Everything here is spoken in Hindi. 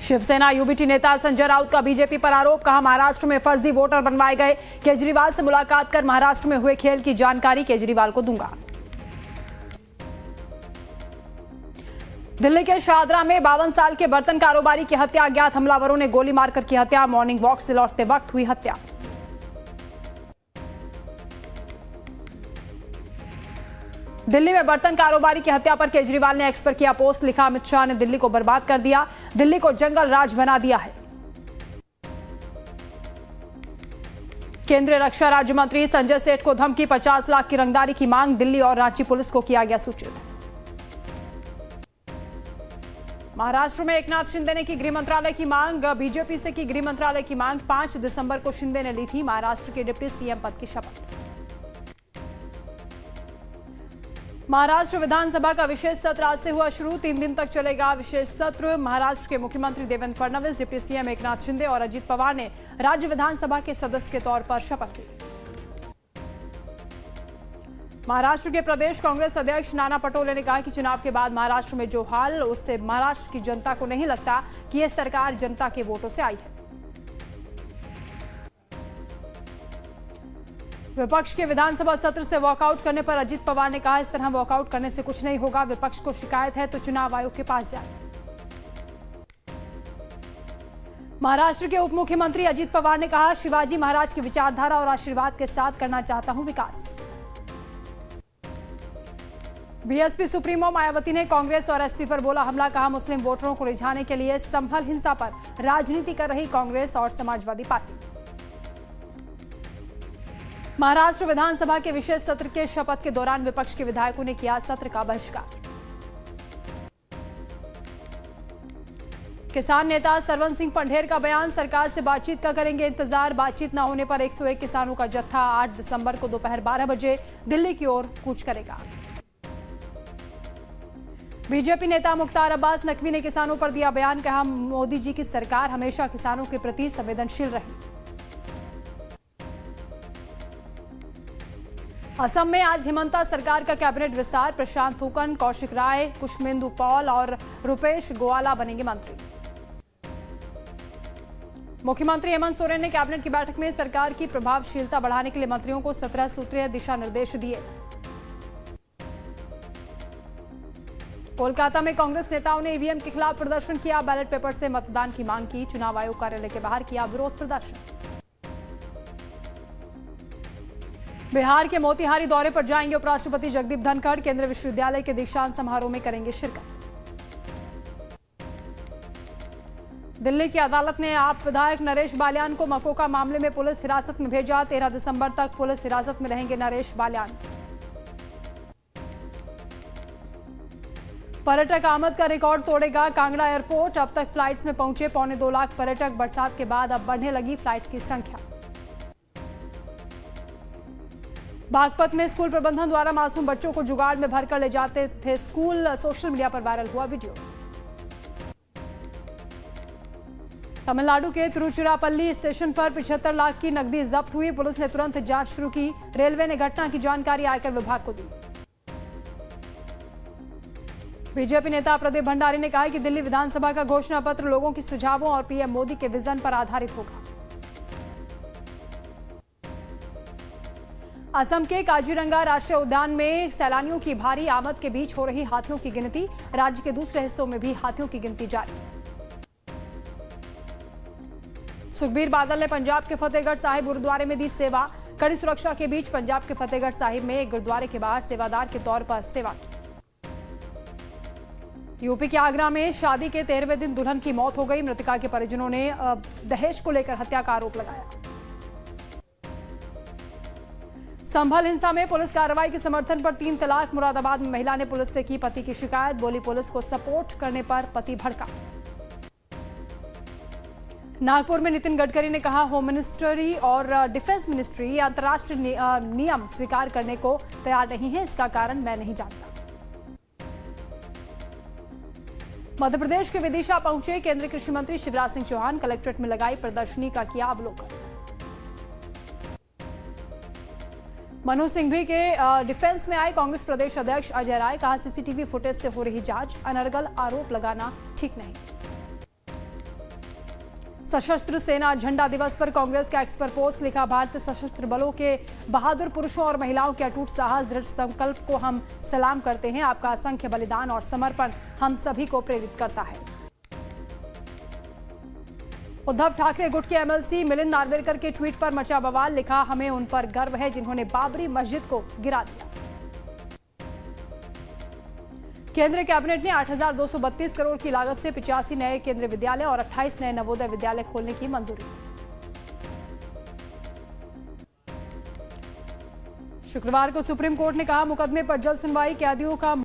शिवसेना यूबीटी नेता संजय राउत का बीजेपी पर आरोप, कहा महाराष्ट्र में फर्जी वोटर बनवाए गए, केजरीवाल से मुलाकात कर महाराष्ट्र में हुए खेल की जानकारी केजरीवाल को दूंगा। दिल्ली के शाहदरा में 52 साल के बर्तन कारोबारी की हत्या, अज्ञात हमलावरों ने गोली मारकर की हत्या, मॉर्निंग वॉक से लौटते वक्त हुई हत्या। दिल्ली में बर्तन कारोबारी की हत्या पर केजरीवाल ने एक्स पर किया पोस्ट, लिखा अमित शाह ने दिल्ली को बर्बाद कर दिया, दिल्ली को जंगल राज बना दिया है। केंद्रीय रक्षा राज्य मंत्री संजय सेठ को धमकी, 50 लाख की रंगदारी की मांग, दिल्ली और रांची पुलिस को किया गया सूचित। महाराष्ट्र में एकनाथ शिंदे ने की गृह मंत्रालय की मांग, बीजेपी से की गृह मंत्रालय की मांग, 5 दिसंबर को शिंदे ने ली थी महाराष्ट्र के डिप्टी सीएम पद की शपथ। महाराष्ट्र विधानसभा का विशेष सत्र आज से हुआ शुरू, 3 दिन तक चलेगा विशेष सत्र। महाराष्ट्र के मुख्यमंत्री देवेंद्र फडणवीस, डिप्टी सीएम एकनाथ शिंदे और अजित पवार ने राज्य विधानसभा के सदस्य के तौर पर शपथ ली। महाराष्ट्र के प्रदेश कांग्रेस अध्यक्ष नाना पटोले ने कहा कि चुनाव के बाद महाराष्ट्र में जो हाल, उससे महाराष्ट्र की जनता को नहीं लगता कि यह सरकार जनता के वोटों से आई है। विपक्ष के विधानसभा सत्र से वॉकआउट करने पर अजित पवार ने कहा, इस तरह वॉकआउट करने से कुछ नहीं होगा, विपक्ष को शिकायत है तो चुनाव आयोग के पास जाए। महाराष्ट्र के उप मुख्यमंत्री अजित पवार ने कहा, शिवाजी महाराज की विचारधारा और आशीर्वाद के साथ करना चाहता हूं विकास। बीएसपी सुप्रीमो मायावती ने कांग्रेस और एसपी पर बोला हमला, कहा मुस्लिम वोटरों को रिझाने के लिए संभल हिंसा पर राजनीति कर रही कांग्रेस और समाजवादी पार्टी। महाराष्ट्र विधानसभा के विशेष सत्र के शपथ के दौरान विपक्ष के विधायकों ने किया सत्र का बहिष्कार। किसान नेता सरवन सिंह पंढेर का बयान, सरकार से बातचीत का करेंगे इंतजार, बातचीत न होने पर 101 किसानों का जत्था 8 दिसंबर को दोपहर 12 बजे दिल्ली की ओर कूच करेगा। बीजेपी नेता मुख्तार अब्बास नकवी ने किसानों पर दिया बयान, कहा मोदी जी की सरकार हमेशा किसानों के प्रति संवेदनशील रही। असम में आज हिमंता सरकार का कैबिनेट विस्तार, प्रशांत फुकन, कौशिक राय, कुशमेंदु पॉल और रुपेश गोवाला बनेंगे मंत्री। मुख्यमंत्री हेमंत सोरेन ने कैबिनेट की बैठक में सरकार की प्रभावशीलता बढ़ाने के लिए मंत्रियों को 17 सूत्रीय दिशा निर्देश दिए। कोलकाता में कांग्रेस नेताओं ने ईवीएम के खिलाफ प्रदर्शन किया, बैलेट पेपर से मतदान की मांग की, चुनाव आयोग कार्यालय के बाहर किया विरोध प्रदर्शन। बिहार के मोतिहारी दौरे पर जाएंगे उपराष्ट्रपति जगदीप धनखड़, केंद्रीय विश्वविद्यालय के दीक्षांत समारोह में करेंगे शिरकत। दिल्ली की अदालत ने आप विधायक नरेश बाल्यान को मकोका मामले में पुलिस हिरासत में भेजा, 13 दिसंबर तक पुलिस हिरासत में रहेंगे नरेश बाल्यान। पर्यटक आमद का रिकॉर्ड तोड़ेगा कांगड़ा एयरपोर्ट, अब तक फ्लाइट्स में पहुंचे 2.25 लाख पर्यटक, बरसात के बाद अब बढ़ने लगी फ्लाइट्स की संख्या। बागपत में स्कूल प्रबंधन द्वारा मासूम बच्चों को जुगाड़ में भरकर ले जाते थे स्कूल, सोशल मीडिया पर वायरल हुआ वीडियो। तमिलनाडु के तिरुचिरापल्ली स्टेशन पर 75 लाख की नकदी जब्त हुई, पुलिस ने तुरंत जांच शुरू की, रेलवे ने घटना की जानकारी आयकर विभाग को दी। बीजेपी नेता प्रदीप भंडारी ने कहा कि दिल्ली विधानसभा का घोषणा पत्र लोगों के सुझावों और पीएम मोदी के विजन पर आधारित होगा। असम के काजीरंगा राष्ट्रीय उद्यान में सैलानियों की भारी आमद के बीच हो रही हाथियों की गिनती, राज्य के दूसरे हिस्सों में भी हाथियों की गिनती जारी। सुखबीर बादल ने पंजाब के फतेहगढ़ साहिब गुरुद्वारे में दी सेवा, कड़ी सुरक्षा के बीच पंजाब के फतेहगढ़ साहिब में एक गुरुद्वारे के बाहर सेवादार के तौर पर सेवा की। यूपी के आगरा में शादी के 13वें दिन दुल्हन की मौत हो गई, मृतका के परिजनों ने दहेज को लेकर हत्या का आरोप लगाया। संभल हिंसा में पुलिस कार्रवाई के समर्थन पर 3 तलाक, मुरादाबाद में महिला ने पुलिस से की पति की शिकायत, बोली पुलिस को सपोर्ट करने पर पति भड़का। नागपुर में नितिन गडकरी ने कहा होम मिनिस्ट्री और डिफेंस मिनिस्ट्री अंतर्राष्ट्रीय नियम स्वीकार करने को तैयार नहीं है, इसका कारण मैं नहीं जानता। मध्य प्रदेश के विदिशा पहुंचे केंद्रीय कृषि मंत्री शिवराज सिंह चौहान, कलेक्ट्रेट में लगाई प्रदर्शनी का किया अवलोकन। मनु सिंघवी के डिफेंस में आए कांग्रेस प्रदेश अध्यक्ष अजय राय, कहा सीसीटीवी फुटेज से हो रही जांच, अनर्गल आरोप लगाना ठीक नहीं। सशस्त्र सेना झंडा दिवस पर कांग्रेस का एक्स पर पोस्ट लिखा, भारतीय सशस्त्र बलों के बहादुर पुरुषों और महिलाओं के अटूट साहस, दृढ़ संकल्प को हम सलाम करते हैं। आपका असंख्य बलिदान और समर्पण हम सभी को प्रेरित करता है। उद्धव ठाकरे गुट के एमएलसी मिलिंद नार्वेकर के ट्वीट पर मचा बवाल, लिखा, हमें उन पर गर्व है जिन्होंने बाबरी मस्जिद को गिरा दिया। केंद्रीय कैबिनेट ने 8,232 करोड़ की लागत से 85 नए केंद्रीय विद्यालय और 28 नए नवोदय विद्यालय खोलने की मंजूरी। शुक्रवार को सुप्रीम कोर्ट ने कहा, मुकदमे पर जल्द सुनवाई, कैदियों का